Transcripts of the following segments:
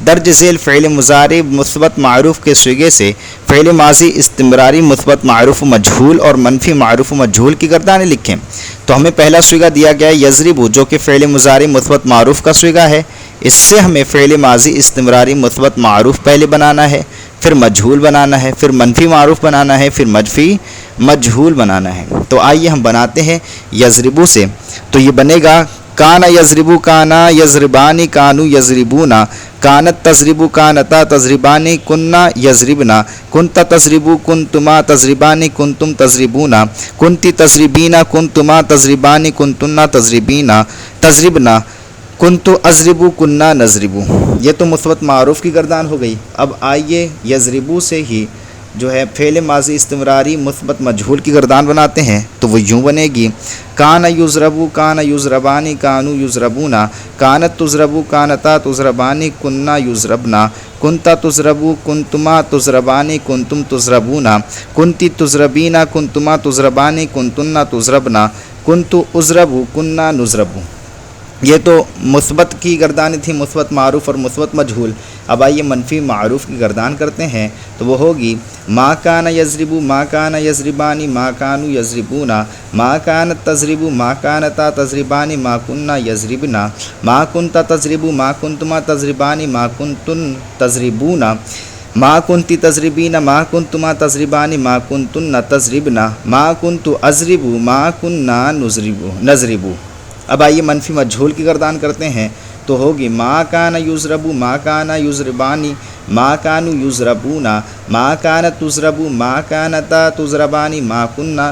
درج ذیل فعل مضارع مثبت معروف کے صیغے سے فعل ماضی استمراری مثبت معروف و مجہول اور منفی معروف و مجہول کی گردانیں لکھیں۔ تو ہمیں پہلا صیغہ دیا گیا ہے یضرب، جو کہ فعل مضارع مثبت معروف کا صیغہ ہے۔ اس سے ہمیں فعل ماضی استمراری مثبت معروف پہلے بنانا ہے، پھر مجہول بنانا ہے، پھر منفی معروف بنانا ہے، پھر منفی مجہول بنانا ہے۔ تو آئیے ہم بناتے ہیں یضربو سے۔ تو یہ بنے گا کانا یضربو کانا یضربانی کانو یضربونا، کانت تضربو کانتا تضربانی کننا یضربنا، کنتا تضربو کنتما تضربانی کنتم تضربونا، کنتی تضربینا کنتما تضربانی کنتنا تضربینا تضربنا، کنتو اضربو کننا نضربو۔ یہ تو مثبت معروف کی گردان ہو گئی۔ اب آئیے یضربو سے ہی جو ہے فعل ماضی استمراری مثبت مجہول کی گردان بناتے ہیں۔ تو وہ یوں بنے گی کان یضربو کان یضربانی کانو یضربونا، کانت تضربو کانتا تضربانی کننا یضربنا، کنتا تضربو کنتما تضربانی کنتم تضربونا، کنتی تضربینا کنتما تضربانی کنتنا تضربنا، کنتو اضربو کننا نضربو۔ یہ تو مثبت کی گردانیں تھیں، مثبت معروف اور مثبت مجہول۔ اب آئیے منفی معروف کی گردان کرتے ہیں۔ تو وہ ہوگی ما کان یضربو ما کان یضربانی ما کانو یضربونا، ما کانت تضربو ما کانتا تضربانی ما کننا یضربنا، ما کنتا تضربو ما کنتما تضربانی ما کنتن تضربونا، ما کنتی تضربین ما کنتما تضربانی ما کنتن تضربنا، ما کنتو اضربو ما کننا نضربو۔ اب آئیے منفی مجہول کی گردان کرتے ہیں۔ تو ہوگی ما کان یضربو ما کان یضربانی ما کانو یضربونا، ما کانت تضربو ما کانتا تضربانی ما کننا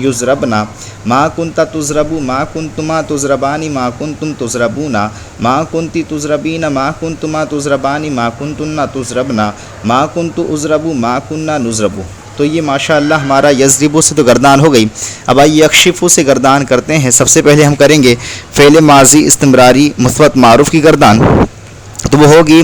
یضربنا، ما کنتا تضربو ما کنتما تضربانی ما کنتم تضربونا، ما کنتی تضربین ما کنتما تضربانی ما کنتن تضربنا، ما کنتو اضربو ما کننا نضربو۔ تو یہ ماشاءاللہ ہمارا یضربو سے تو گردان ہو گئی۔ اب آئیے یکشفو سے گردان کرتے ہیں۔ سب سے پہلے ہم کریں گے فعل ماضی استمراری مثبت معروف کی گردان۔ تو وہ ہوگی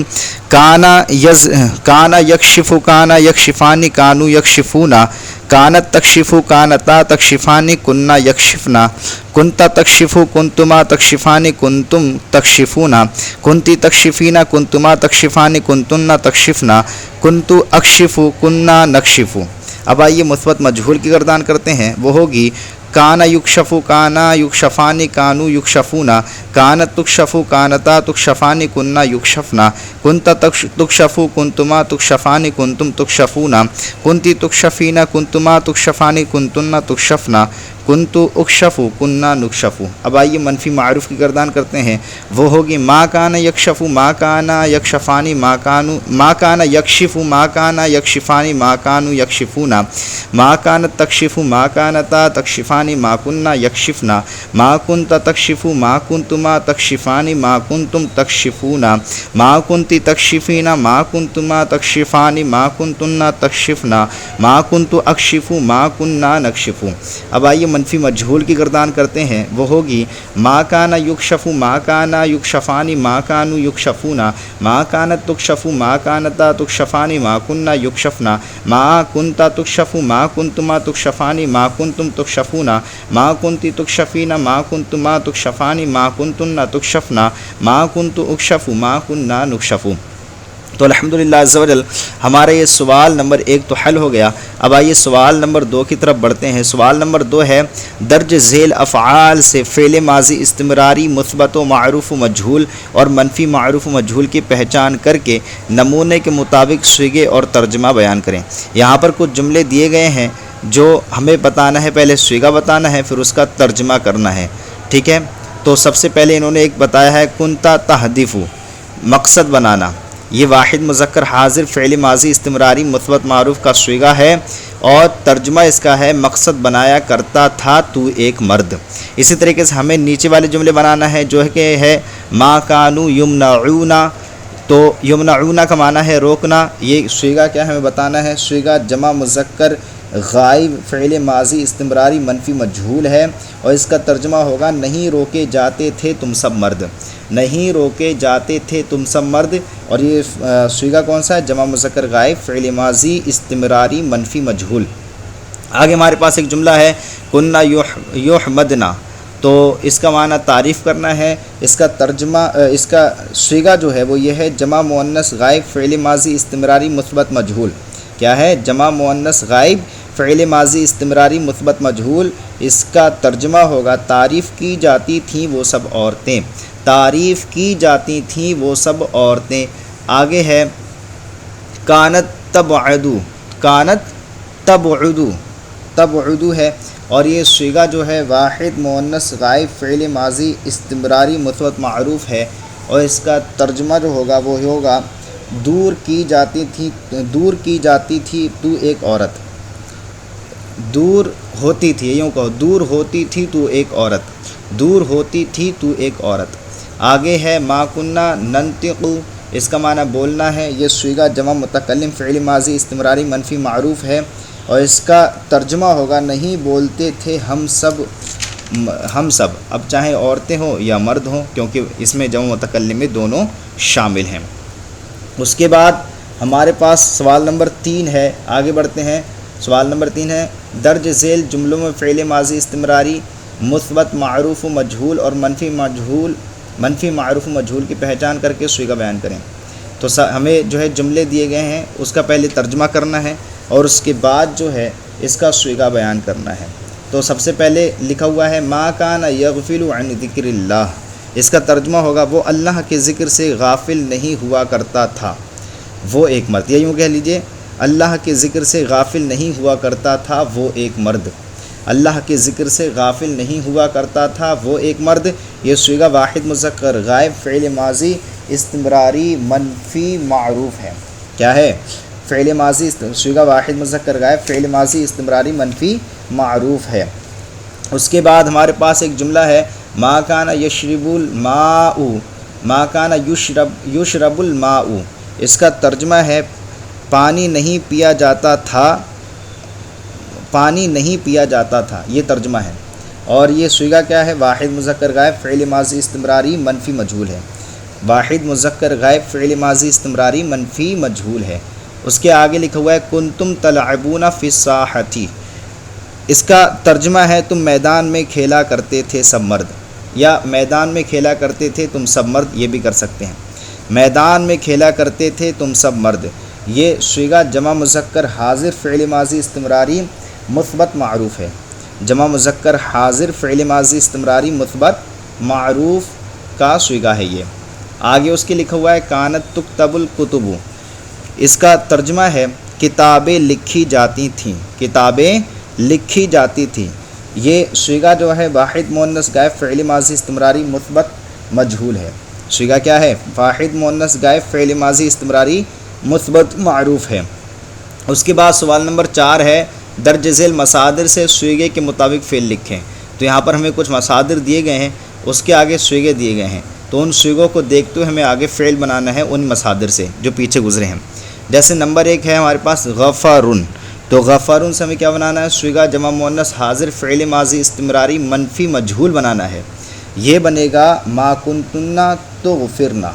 کانا یکشفو کانا یکشفانی کانو یکشفونا، کانت تکشفو کانتا تکشفانی کننا یکشفنا، کنتا تکشفو کنتما تکشفانی کنتم تکشفونا، کنتی تکشفینا کنتما تکشفانی کنتن تکشفنا، کنتو اکشفو کننا نکشفو۔ اب آئیے مثبت مجہول کی گردان کرتے ہیں۔ وہ ہوگی کانا یکشفو کانا یکشفانی کانو یکشفونا، کانت تکشفو کانتا تکشفانی کننا یکشفنا، کنتا تکشفو کنتما تکشفانی کنتم تکشفونا، کنتی تکشفینا کنتما تکشفانی کنتن تکشفنا، کنتو اکشفو کننا نکشفو۔ اب آئیے منفی معروف کی گردان کرتے ہیں۔ وہ ہوگی ما کان یکشفو ما کان یکشفانی ما کان یکشفو ما کان یکشفانی ما کانو یکشفونا، ما کانت تکشفو ما کانتا تکشفانی ما کننا یکشفنا، ما کنتا تکشفو ما کنتما تکشفانی ما کنتم تکشفونا، ما کنتی تکشفینا ما کنتما تکشفانی ما کنتن تکشفنا، ما کنتو اکشفو ما کننا نکشفو۔ اب آئیے منفی مجہول کی گردان کرتے ہیں۔ وہ ہوگی ما کان یکشفو ما کان یکشفانی ما کانو یکشفونا، ما کانت تکشفو ما کانتا تکشفانی ما کننا یکشفنا، ما کنتا تکشفو ما کنتما تکشفانی ما کنتم تکشفونا، ما کنتی تکشفینا ما کنتما تکشفانی ما کنتن تکشفنا، ما کنتو اکشفو ما کننا نکشفو۔ تو الحمدللہ عز و جل ہمارا یہ سوال نمبر 1 تو حل ہو گیا۔ اب آئیے سوال نمبر 2 کی طرف بڑھتے ہیں۔ سوال نمبر 2 ہے درج ذیل افعال سے فعل ماضی استمراری مثبت و معروف و مجہول اور منفی معروف و مجہول کی پہچان کر کے نمونے کے مطابق صیغے اور ترجمہ بیان کریں۔ یہاں پر کچھ جملے دیے گئے ہیں جو ہمیں بتانا ہے، پہلے صیغہ بتانا ہے پھر اس کا ترجمہ کرنا ہے، ٹھیک ہے۔ تو سب سے پہلے انہوں نے ایک بتایا ہے کنتا تہدف، مقصد بنانا۔ یہ واحد مذکر حاضر فعل ماضی استمراری مثبت معروف کا صیغہ ہے اور ترجمہ اس کا ہے مقصد بنایا کرتا تھا تو ایک مرد۔ اسی طریقے سے ہمیں نیچے والے جملے بنانا ہے جو کہ ہے ما کانو یمنعونا، تو یمنعونا کا معنی ہے روکنا۔ یہ صیغہ کیا ہمیں بتانا ہے، صیغہ جمع مذکر غائب فعل ماضی استمراری منفی مجہول ہے اور اس کا ترجمہ ہوگا نہیں روکے جاتے تھے تم سب مرد، نہیں روکے جاتے تھے تم سب مرد۔ اور یہ صیغہ کون سا ہے، جمع مذکر غائب فعل ماضی استمراری منفی مجہول۔ آگے ہمارے پاس ایک جملہ ہے کننا یحمدنا، تو اس کا معنی تعریف کرنا ہے. اس کا ترجمہ اس کا صیغہ جو ہے وہ یہ ہے جمع مؤنث غائب فعل ماضی استمراری مثبت مجہول. کیا ہے؟ جمع مؤنث غائب فعل ماضی استمراری مثبت مجہول. اس کا ترجمہ ہوگا تعریف کی جاتی تھیں وہ سب عورتیں. تعریف کی جاتی تھیں وہ سب عورتیں. آگے ہے کانت تبعدو. کانت تبعدو. تبعدو ہے اور یہ صیغہ جو ہے واحد مؤنث غائب فعل ماضی استمراری مثبت معروف ہے. اور اس کا ترجمہ جو ہوگا وہ ہوگا دور کی جاتی تھی تو ایک عورت. دور ہوتی تھی، یوں کہو دور ہوتی تھی تو ایک عورت. دور ہوتی تھی تو ایک عورت. آگے ہے ما کننا ننطق. اس کا معنی بولنا ہے. یہ صیغہ جمع متکلم فعل ماضی استمراری منفی معروف ہے اور اس کا ترجمہ ہوگا نہیں بولتے تھے ہم سب. اب چاہے عورتیں ہوں یا مرد ہوں، کیونکہ اس میں جمع متکلم میں دونوں شامل ہیں. اس کے بعد ہمارے پاس سوال نمبر 3 ہے. آگے بڑھتے ہیں. سوال نمبر 3 ہے درج ذیل جملوں میں فعل ماضی استمراری مثبت معروف و مجہول اور منفی معروف و مجہول کی پہچان کر کے صیغہ بیان کریں. تو ہمیں جو ہے جملے دیے گئے ہیں، اس کا پہلے ترجمہ کرنا ہے اور اس کے بعد جو ہے اس کا صیغہ بیان کرنا ہے. تو سب سے پہلے لکھا ہوا ہے ما کان یغفل عن ذکر اللہ. اس کا ترجمہ ہوگا وہ اللہ کے ذکر سے غافل نہیں ہوا کرتا تھا وہ ایک مرد. یا یوں کہہ لیجئے اللہ کے ذکر سے غافل نہیں ہوا کرتا تھا وہ ایک مرد. اللہ کے ذکر سے غافل نہیں ہوا کرتا تھا وہ ایک مرد. یہ صیغہ واحد مذکر غائب فعل ماضی استمراری منفی معروف ہے. کیا ہے؟ فعل ماضی صیغہ واحد مذکر غائب فعل ماضی استمراری منفی معروف ہے. اس کے بعد ہمارے پاس ایک جملہ ہے ما کان یشرب الماء. ما کان یشرب الماء. اس کا ترجمہ ہے پانی نہیں پیا جاتا تھا. پانی نہیں پیا جاتا تھا، یہ ترجمہ ہے. اور یہ صیغہ کیا ہے؟ واحد مذکر غائب فعل ماضی استمراری منفی مجہول ہے. واحد مذکر غائب فعل ماضی استمراری منفی مجہول ہے. اس کے آگے لکھا ہوا ہے کنتم تلعبون فی الساحۃ. اس کا ترجمہ ہے تم میدان میں کھیلا کرتے تھے سب مرد، یا میدان میں کھیلا کرتے تھے تم سب مرد، یہ بھی کر سکتے ہیں. میدان میں کھیلا کرتے تھے تم سب مرد. یہ صیغہ جمع مذکر حاضر فعل ماضی استمراری مثبت معروف ہے. جمع مذکر حاضر فعل ماضی استمراری مثبت معروف کا صیغہ ہے یہ. آگے اس کے لکھا ہوا ہے کانت تکتب الکتب. اس کا ترجمہ ہے کتابیں لکھی جاتی تھیں. کتابیں لکھی جاتی تھیں. یہ صیغہ جو ہے واحد مؤنث غائب فعل ماضی استمراری مثبت مجہول ہے. صیغہ کیا ہے؟ واحد مؤنث غائب فعل ماضی استمراری مثبت معروف ہے. اس کے بعد سوال نمبر 4 ہے درج ذیل مصادر سے صیغے کے مطابق فعل لکھیں. تو یہاں پر ہمیں کچھ مصادر دیے گئے ہیں، اس کے آگے صیغے دیے گئے ہیں. تو ان صیغوں کو دیکھتے ہوئے ہمیں آگے فعل بنانا ہے ان مصادر سے جو پیچھے گزرے ہیں. جیسے نمبر 1 ہے ہمارے پاس غفارن. تو غفارن سے ہمیں کیا بنانا ہے؟ صیغہ جمع مؤنث حاضر فعل ماضی استمراری منفی مجہول بنانا ہے. یہ بنے گا ما کنتن تغفرنا.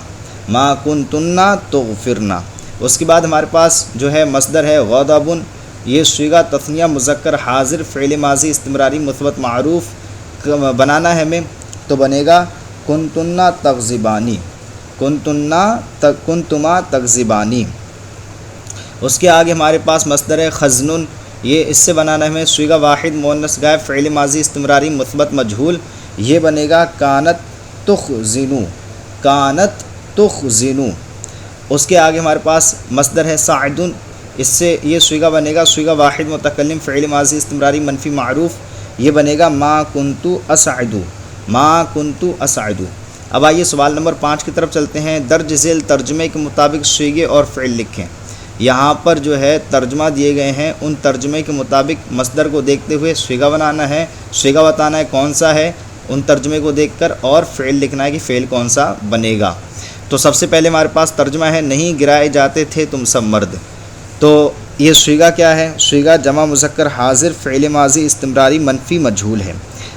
ما کنتن تغفرنا. اس کے بعد ہمارے پاس جو ہے مصدر ہے غضبن. یہ صیغہ تثنیہ مذکر حاضر فعل ماضی استمراری مثبت معروف بنانا ہے ہمیں. تو بنے گا کنتن تغضبانی. کنتما تغضبانی. اس کے آگے ہمارے پاس مصدر ہے خزنن. یہ اس سے بنانا ہے ہمیں صیغہ واحد مؤنث غائب فعل ماضی استمراری مثبت مجہول. یہ بنے گا کانت تخزنو. کانت تخزنو. اس کے آگے ہمارے پاس مصدر ہے ساعدن. اس سے یہ صیغہ بنے گا صیغہ واحد متکلم فعل ماضی استمراری منفی معروف. یہ بنے گا ما کنتو اسعدو. ما کنتو اسعدو. اب آئیے سوال نمبر 5 کی طرف چلتے ہیں. درج ذیل ترجمے کے مطابق صیغے اور فعل لکھیں. یہاں پر جو ہے ترجمہ دیے گئے ہیں، ان ترجمے کے مطابق مصدر کو دیکھتے ہوئے صیغہ بنانا ہے. صیغہ بتانا ہے کون سا ہے ان ترجمے کو دیکھ کر، اور فعل لکھنا ہے کہ فعل کون سا بنے گا. تو سب سے پہلے ہمارے پاس ترجمہ ہے نہیں گرائے جاتے تھے تم سب مرد. تو یہ صیغہ کیا ہے؟ صیغہ جمع مذکر حاضر فعل ماضی استمراری منفی مجہول ہے.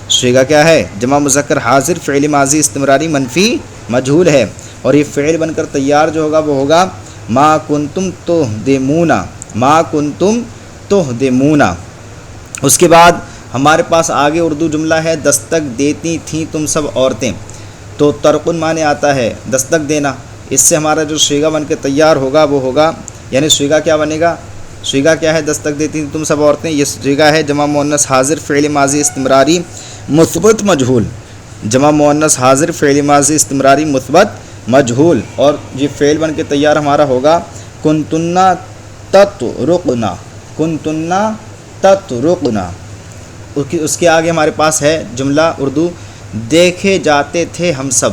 صیغہ کیا ہے؟ جمع مذکر حاضر فعل ماضی استمراری منفی مجہول ہے. اور یہ فعل بن کر تیار جو ہوگا وہ ہوگا ما کنتم تہدمون. ما کنتم تہدمون. اس کے بعد ہمارے پاس آگے اردو جملہ ہے دستک دیتی تھیں تم سب عورتیں، تو ترقن معنی آتا ہے دستک دینا، اس سے ہمارا جو صیغہ بن کے تیار ہوگا وہ ہوگا، یعنی صیغہ کیا بنے گا، صیغہ کیا ہے دستک دیتی تھیں تم سب عورتیں، یہ صیغہ ہے جمع مؤنث حاضر فعل ماضی استمراری مثبت مجہول، جمع مؤنث حاضر فعل ماضی استمراری مثبت مجہول، اور یہ فعل بن کے تیار ہمارا ہوگا کنتنا تطرقنا، کنتنا تطرقنا۔ اس کے آگے ہمارے پاس ہے جملہ اردو دیکھے جاتے تھے ہم سب،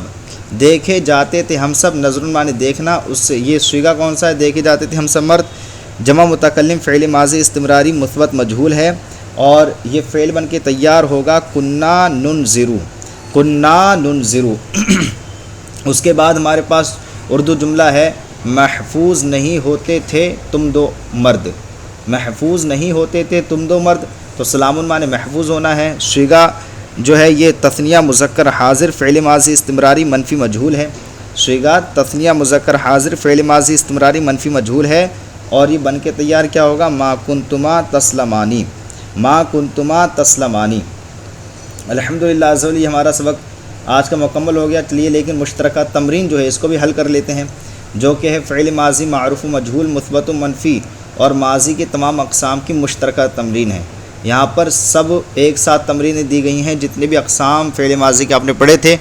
دیکھے جاتے تھے ہم سب، نظر معنی دیکھنا، اس سے یہ صیغہ کون سا ہے، دیکھے جاتے تھے ہم سب مرد، جمع متکلم فعل ماضی استمراری مثبت مجہول ہے، اور یہ فعل بن کے تیار ہوگا کننا ننذرو، کننا ننذرو۔ اس کے بعد ہمارے پاس اردو جملہ ہے محفوظ نہیں ہوتے تھے تم دو مرد، محفوظ نہیں ہوتے تھے تم دو مرد، تو سلام معنی محفوظ ہونا ہے، صیغہ جو ہے یہ تثنیہ مذکر حاضر فعل ماضی استمراری منفی مجہول ہے، صیغہ تثنیہ مذکر حاضر فعل ماضی استمراری منفی مجہول ہے، اور یہ بن کے تیار کیا ہوگا ما کنتما تسلمانی، ما کنتما تسلمانی۔ الحمدللہ عز و جل ہمارا سبق آج کا مکمل ہو گیا، چلیے لیکن مشترکہ تمرین جو ہے اس کو بھی حل کر لیتے ہیں، جو کہ ہے فعل ماضی معروف و مجہول مثبت و منفی اور ماضی کے تمام اقسام کی مشترکہ تمرین ہے۔ یہاں پر سب ایک ساتھ تمرینیں دی گئی ہیں، جتنے بھی اقسام فعل ماضی کے آپ نے پڑھے تھے،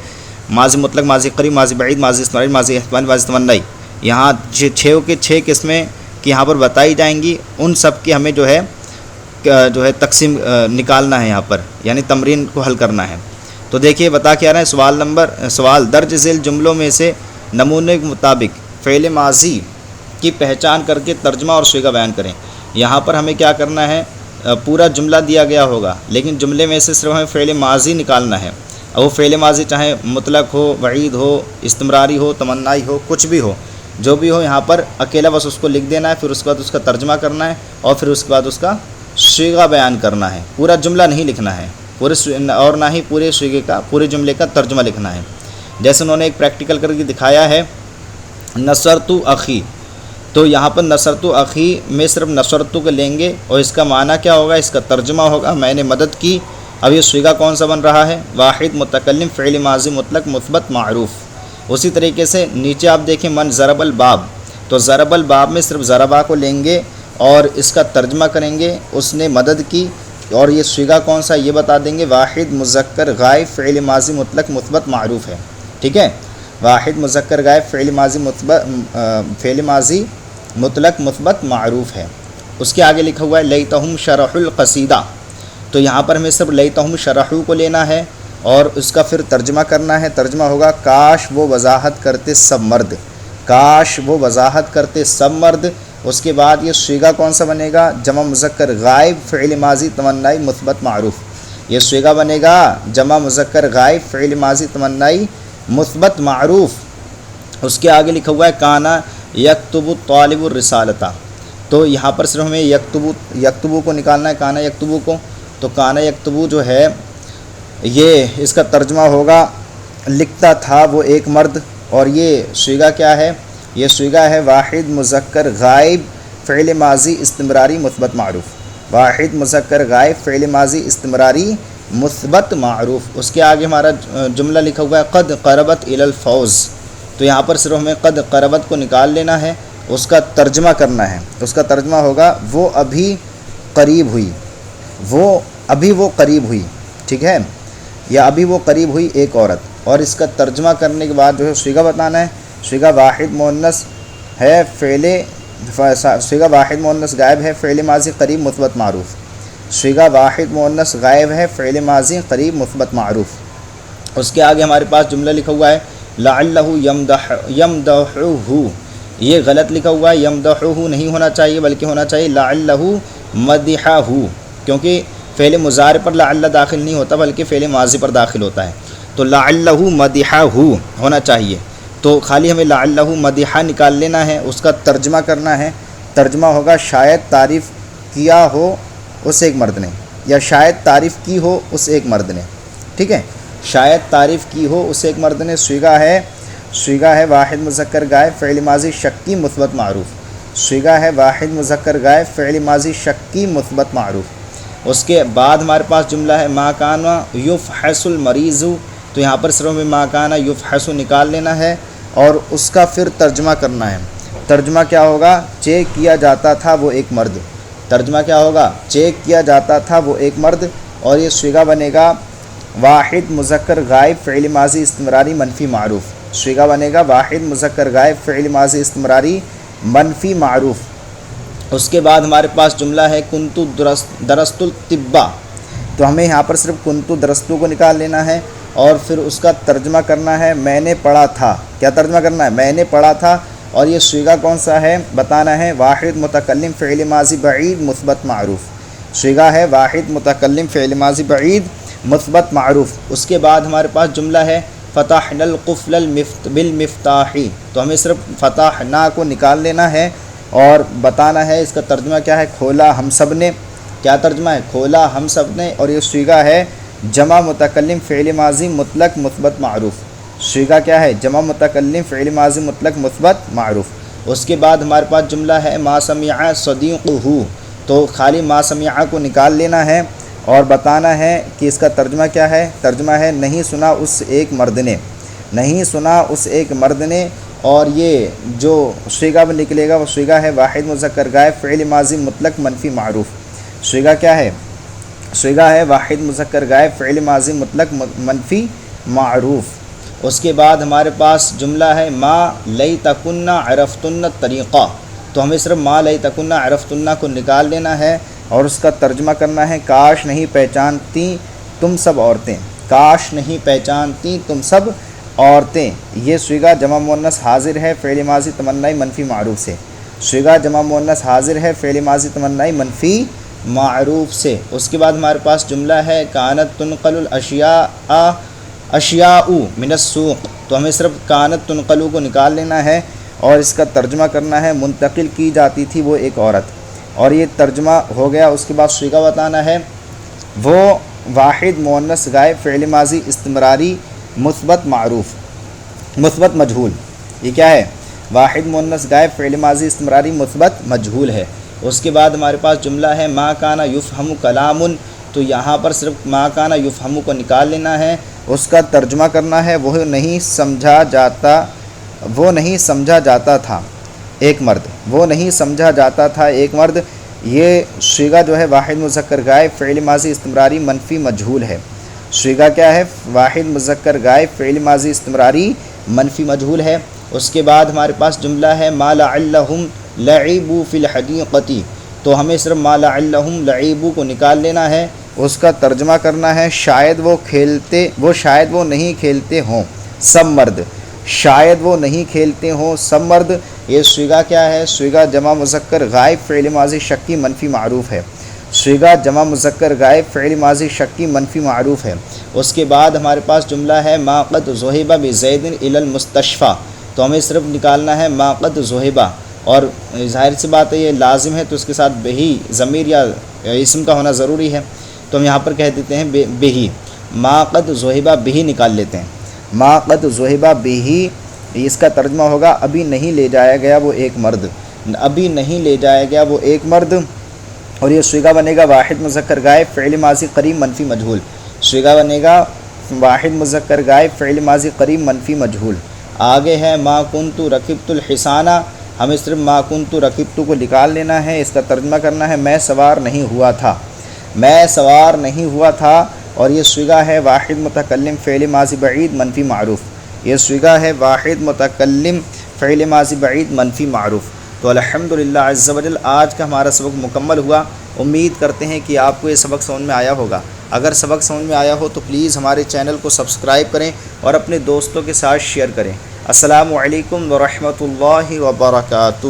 ماضی مطلق، ماضی قریب، ماضی بعید، ماضی استمراری، ماضی احتمالی، ماضی تمنائی، یہاں 6 قسمیں کی یہاں پر بتائی جائیں گی، ان سب کی ہمیں جو ہے تقسیم نکالنا ہے یہاں پر، یعنی تمرین کو حل کرنا ہے۔ تو دیکھیے بتا کے آ رہے ہیں سوال درج ذیل جملوں میں سے نمونے کے مطابق فعل ماضی کی پہچان کر کے ترجمہ اور صیغہ بیان کریں۔ یہاں پر ہمیں کیا کرنا ہے، پورا جملہ دیا گیا ہوگا، لیکن جملے میں سے صرف ہمیں فعل ماضی نکالنا ہے، اور وہ فعل ماضی چاہے مطلق ہو، وعید ہو، استمراری ہو، تمنائی ہو، کچھ بھی ہو، جو بھی ہو، یہاں پر اکیلا بس اس کو لکھ دینا ہے، پھر اس کے بعد اس کا ترجمہ کرنا ہے، اور پھر اس کے بعد اس کا صیغہ بیان کرنا ہے، پورا جملہ نہیں لکھنا ہے، اور نہ ہی پورے صیغے کا، پورے جملے کا ترجمہ لکھنا ہے۔ جیسے انہوں نے ایک پریکٹیکل کر کے دکھایا ہے نصرت اخی، تو یہاں پر نصرت اخی میں صرف نصرت کو لیں گے، اور اس کا معنی کیا ہوگا، اس کا ترجمہ ہوگا میں نے مدد کی۔ اب یہ صیغہ کون سا بن رہا ہے، واحد متکلم فعل ماضی مطلق مثبت معروف۔ اسی طریقے سے نیچے آپ دیکھیں من ضرب الباب، تو ضرب الباب میں صرف ضربا کو لیں گے اور اس کا ترجمہ کریں گے اس نے مدد کی، اور یہ صیغہ کون سا یہ بتا دیں گے، واحد مذکر غائب فعل ماضی مطلق مثبت معروف ہے، ٹھیک ہے، واحد مذکر غائب فعل ماضی مطلق مثبت معروف ہے۔ اس کے آگے لکھا ہوا ہے لیتہم شرح القصیدہ، تو یہاں پر ہمیں صرف لیتہم شرحو کو لینا ہے اور اس کا پھر ترجمہ کرنا ہے، ترجمہ ہوگا کاش وہ وضاحت کرتے سب مرد، کاش وہ وضاحت کرتے سب مرد۔ اس کے بعد یہ صیغہ کون سا بنے گا، جمع مذکر غائب فعل ماضی تمنائی مثبت معروف، یہ صیغہ بنے گا جمع مذکر غائب فعل ماضی تمنائی مثبت معروف۔ اس کے آگے لکھا ہوا ہے کانا یکتب طالب الرسالتہ، تو یہاں پر صرف ہمیں یکتبو کو نکالنا ہے، کانا یکتبو کو، تو کانا یکتبو جو ہے یہ اس کا ترجمہ ہوگا لکھتا تھا وہ ایک مرد، اور یہ صیغہ کیا ہے، یہ صیغہ ہے واحد مذکر غائب فعل ماضی استمراری مثبت معروف، واحد مذکر غائب فعل ماضی استمراری مثبت معروف۔ اس کے آگے ہمارا جملہ لکھا ہوا ہے قد قربت الی الفوز، تو یہاں پر صرف ہمیں قد قربت کو نکال لینا ہے، اس کا ترجمہ کرنا ہے، اس کا ترجمہ ہوگا وہ ابھی قریب ہوئی، وہ قریب ہوئی، ٹھیک ہے، یا ابھی وہ قریب ہوئی ایک عورت، اور اس کا ترجمہ کرنے کے بعد جو ہے صیغہ بتانا ہے، صیغہ واحد مؤنث ہے صیغہ واحد مؤنث غائب ہے فعل ماضی قریب مثبت معروف، صیغہ واحد مؤنث غائب ہے فعل ماضی قریب مثبت معروف۔ اس کے آگے ہمارے پاس جملہ لکھا ہوا ہے لعلہ یمدحہ، یہ غلط لکھا ہوا ہے، یمدحہ نہیں ہونا چاہیے بلکہ ہونا چاہیے لعلہ مدحہ، کیونکہ فعل مضارع پر لعلہ داخل نہیں ہوتا بلکہ فعل ماضی پر داخل ہوتا ہے، تو لعلہ مدحہ ہونا چاہیے، تو خالی ہمیں لعلہ مدحہ نکال لینا ہے، اس کا ترجمہ کرنا ہے، ترجمہ ہوگا شاید تعریف کیا ہو اس ایک مرد نے، یا شاید تعریف کی ہو اس ایک مرد نے، ٹھیک ہے، شاید تعریف کی ہو اس ایک مرد نے۔ صیغہ ہے واحد مذکر غائب فعل ماضی شکی مثبت معروف، صیغہ ہے واحد مذکر غائب فعل ماضی شکی مثبت معروف۔ اس کے بعد ہمارے پاس جملہ ہے ما کان یفحص المریض، تو یہاں پر صرف ما کان یفحص نکال لینا ہے اور اس کا پھر ترجمہ کرنا ہے۔ ترجمہ کیا ہوگا؟ چیک کیا جاتا تھا وہ ایک مرد۔ ترجمہ کیا ہوگا؟ چیک کیا جاتا تھا وہ ایک مرد، اور یہ صیغہ بنے گا واحد مذکر غائب فعل ماضی استمراری منفی معروف۔ صیغہ بنے گا واحد مذکر غائب فعل ماضی استمراری منفی معروف۔ اس کے بعد ہمارے پاس جملہ ہے کنتو درست الطبا، تو ہمیں یہاں پر صرف کنتو درستو کو نکال لینا ہے اور پھر اس کا ترجمہ کرنا ہے میں نے پڑھا تھا۔ کیا ترجمہ کرنا ہے؟ میں نے پڑھا تھا، اور یہ صیغہ کون سا ہے بتانا ہے، واحد متکلم فعل ماضی بعید مثبت معروف۔ صیغہ ہے واحد متکلم فعل ماضی بعید مثبت معروف۔ اس کے بعد ہمارے پاس جملہ ہے فتحنا القفل بالمفتاح، تو ہمیں صرف فتحنا کو نکال لینا ہے اور بتانا ہے اس کا ترجمہ کیا ہے، کھولا ہم سب نے۔ کیا ترجمہ ہے؟ کھولا ہم سب نے، اور یہ صیغہ ہے جمع متکلم فعل ماضی مطلق مثبت معروف۔ صیغہ کیا ہے؟ جمع متکلم فعل ماضی مطلق مثبت معروف۔ اس کے بعد ہمارے پاس جملہ ہے ما سمع صدیقہ، تو خالی ما سمع کو نکال لینا ہے اور بتانا ہے کہ اس کا ترجمہ کیا ہے۔ ترجمہ ہے نہیں سنا اس ایک مرد نے، نہیں سنا اس ایک مرد نے، اور یہ جو صیغہ میں نکلے گا وہ صیغہ ہے واحد مذکر غائب فعل ماضی مطلق منفی معروف۔ صیغہ کیا ہے؟ صیغہ ہے واحد مذکر غائب فعل ماضی مطلق منفی معروف۔ اس کے بعد ہمارے پاس جملہ ہے ما لیتکن عرفتن الطریقہ، تو ہمیں صرف ما لیتکن عرفتن کو نکال لینا ہے اور اس کا ترجمہ کرنا ہے کاش نہیں پہچانتی تم سب عورتیں، کاش نہیں پہچانتی تم سب عورتیں۔ یہ صیغہ جمع مؤنث حاضر ہے فعل ماضی تمنائی منفی معروف سے۔ صیغہ جمع مؤنث حاضر ہے فعل ماضی تمنائی منفی معروف سے۔ اس کے بعد ہمارے پاس جملہ ہے کانت تنقل اشیاء من السوق، تو ہمیں صرف کانت تنقلو کو نکال لینا ہے اور اس کا ترجمہ کرنا ہے منتقل کی جاتی تھی وہ ایک عورت، اور یہ ترجمہ ہو گیا۔ اس کے بعد صیغہ بتانا ہے وہ واحد مؤنث غائب فعل ماضی استمراری مثبت معروف مثبت مجہول۔ یہ کیا ہے؟ واحد مؤنث غائب فعل ماضی استمراری مثبت مجہول ہے۔ اس کے بعد ہمارے پاس جملہ ہے ما کان یفہم کلام، تو یہاں پر صرف ما کان یفہم کو نکال لینا ہے، اس کا ترجمہ کرنا ہے وہ نہیں سمجھا جاتا تھا ایک مرد، وہ نہیں سمجھا جاتا تھا ایک مرد۔ یہ صیغہ جو ہے واحد مذکر غائب فعل ماضی استمراری منفی مجہول ہے۔ صیغہ کیا ہے؟ واحد مذکر غائب فعل ماضی استمراری منفی مجہول ہے۔ اس کے بعد ہمارے پاس جملہ ہے ما لعلہم لعبوا فی الحدیقۃ، تو ہمیں صرف ما لعلہم لعبوا کو نکال لینا ہے، اس کا ترجمہ کرنا ہے شاید وہ نہیں کھیلتے ہوں سب مرد، شاید وہ نہیں کھیلتے ہوں سب مرد۔ یہ صیغہ کیا ہے؟ صیغہ جمع مذکر غائب فعل ماضی شکی منفی معروف ہے۔ صیغہ جمع مذکر غائب فعل ماضی شکی منفی معروف ہے۔ اس کے بعد ہمارے پاس جملہ ہے ما قد ذهب بزید الی المستشفى، تو ہمیں صرف نکالنا ہے ما قد ذهب، اور ظاہر سی بات ہے یہ لازم ہے تو اس کے ساتھ بہی ضمیر یا اسم کا ہونا ضروری ہے، تو ہم یہاں پر کہہ دیتے ہیں بہی، ما قد ذهب بہی نکال لیتے ہیں، ما قد ذهب بہی۔ اس کا ترجمہ ہوگا ابھی نہیں لے جایا گیا وہ ایک مرد، ابھی نہیں لے جایا گیا وہ ایک مرد، اور یہ صیغہ بنے گا واحد مذکر غائب فعل ماضی قریب منفی مجہول۔ صیغہ بنے گا واحد مذکر غائب فعل ماضی قریب منفی مجہول۔ آگے ہے ما کنت رکبت الحصانہ، ہمیں صرف ما کنت رکبت کو نکال لینا ہے، اس کا ترجمہ کرنا ہے میں سوار نہیں ہوا تھا، میں سوار نہیں ہوا تھا، اور یہ صیغہ ہے واحد متکلم فعل ماضی بعید منفی معروف۔ یہ صیغہ ہے واحد متکلم فعل ماضی بعید منفی معروف۔ تو الحمدللہ عز و جل آج کا ہمارا سبق مکمل ہوا۔ امید کرتے ہیں کہ آپ کو یہ سبق سمجھ میں آیا ہوگا۔ اگر سبق سمجھ میں آیا ہو تو پلیز ہمارے چینل کو سبسکرائب کریں اور اپنے دوستوں کے ساتھ شیئر کریں۔ السلام علیکم ورحمۃ اللہ وبرکاتہ۔